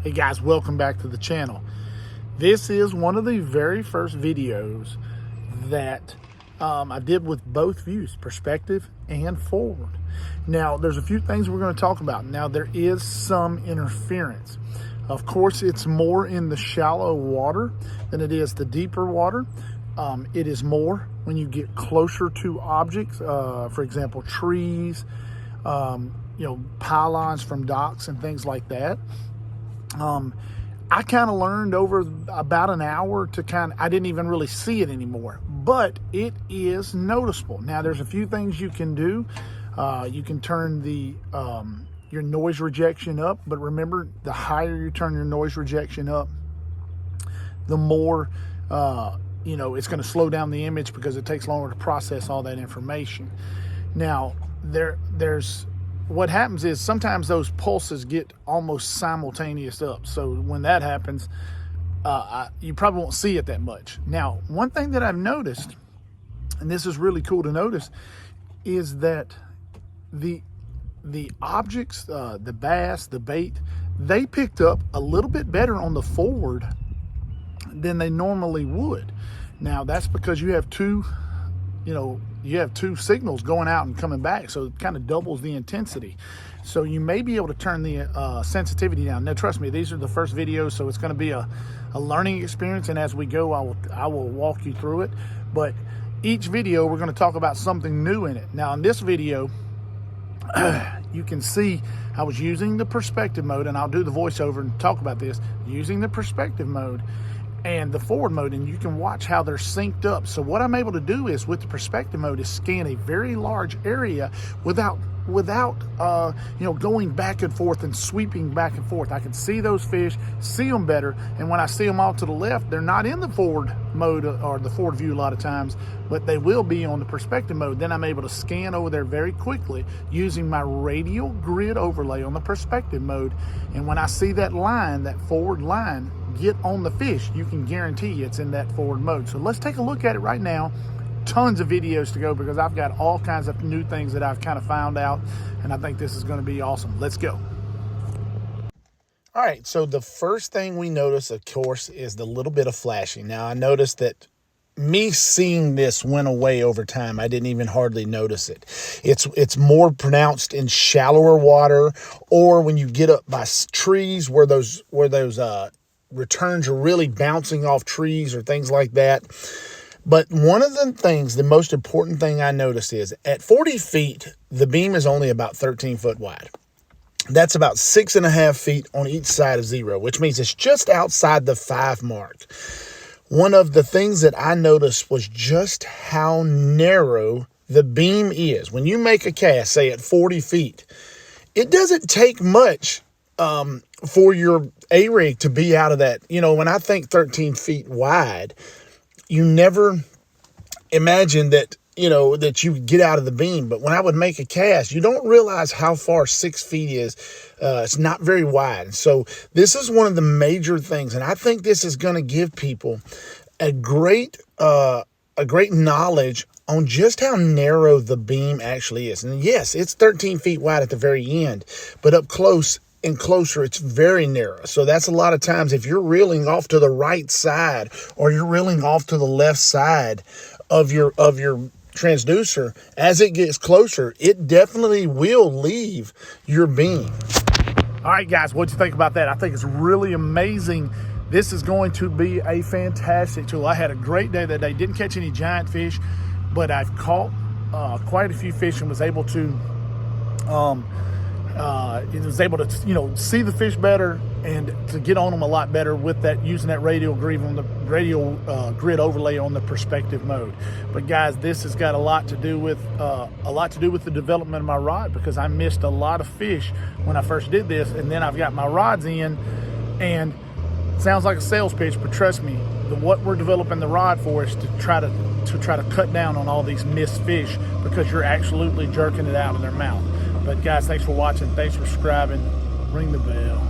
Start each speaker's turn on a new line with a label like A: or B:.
A: Hey guys, welcome back to the channel. This is one of the very first videos that I did with both views, perspective and forward. Now, there's a few things we're going to talk about. Now, there is some interference. Of course, it's more in the shallow water than it is the deeper water. It is more when you get closer to objects, for example, trees, pylons from docks and things like that. I kind of learned over about an hour to I didn't even really see it anymore, but it is noticeable. Now, there's a few things you can do. You can turn your noise rejection up, but remember, the higher you turn your noise rejection up, the more, it's going to slow down the image because it takes longer to process all that information. Now, what happens is sometimes those pulses get almost simultaneous up. So when that happens, you probably won't see it that much. Now, one thing that I've noticed, and this is really cool to notice, is that the objects, the bass, the bait, they picked up a little bit better on the forward than they normally would. Now, that's because you have two signals going out and coming back, so it kind of doubles the intensity. So you may be able to turn the sensitivity down. Now, trust me, these are the first videos, so it's going to be a learning experience, and as we go, I will walk you through it. But each video, we're going to talk about something new in it. Now, in this video, you can see I was using the perspective mode, and I'll do the voiceover and talk about this, using the perspective mode and the forward mode, and you can watch how they're synced up. So what I'm able to do is, with the perspective mode, is scan a very large area without going back and forth and sweeping back and forth. I can see those fish, see them better, and when I see them off to the left, they're not in the forward mode or the forward view a lot of times, but they will be on the perspective mode. Then I'm able to scan over there very quickly using my radial grid overlay on the perspective mode, and when I see that line, that forward line, get on the fish, you can guarantee it's in that forward mode. So let's take a look at it right now. Tons of videos to go because I've got all kinds of new things that I've kind of found out, and I think this is going to be awesome. Let's go. All right, so the first thing we notice, of course, is the little bit of flashing. Now, I noticed that me seeing this went away over time. I didn't even hardly notice it. It's more pronounced in shallower water, or when you get up by trees where those returns are really bouncing off trees or things like that. But one of the things, the most important thing I noticed is at 40 feet, the beam is only about 13 foot wide. That's about 6.5 feet on each side of zero, which means it's just outside the 5 mark. One of the things that I noticed was just how narrow the beam is. When you make a cast, say at 40 feet, it doesn't take much for your A-rig to be out of that. When I think 13 feet wide, you never imagine that, that you get out of the beam. But when I would make a cast, you don't realize how far 6 feet is. It's not very wide. So this is one of the major things. And I think this is going to give people a great knowledge on just how narrow the beam actually is. And yes, it's 13 feet wide at the very end, but up close and closer, it's very narrow. So that's a lot of times if you're reeling off to the right side or you're reeling off to the left side of your transducer, as it gets closer, it definitely will leave your beam. All right, guys, what'd you think about that? I think it's really amazing. This is going to be a fantastic tool. I had a great day that day. Didn't catch any giant fish, but I've caught quite a few fish and was able to see the fish better and to get on them a lot better with that, using that radial grid overlay on the perspective mode. But guys, this has got a lot to do with the development of my rod, because I missed a lot of fish when I first did this, and then I've got my rods in, and it sounds like a sales pitch, but trust me, what we're developing the rod for is to try to cut down on all these missed fish, because you're absolutely jerking it out of their mouth. But guys, thanks for watching. Thanks for subscribing. Ring the bell.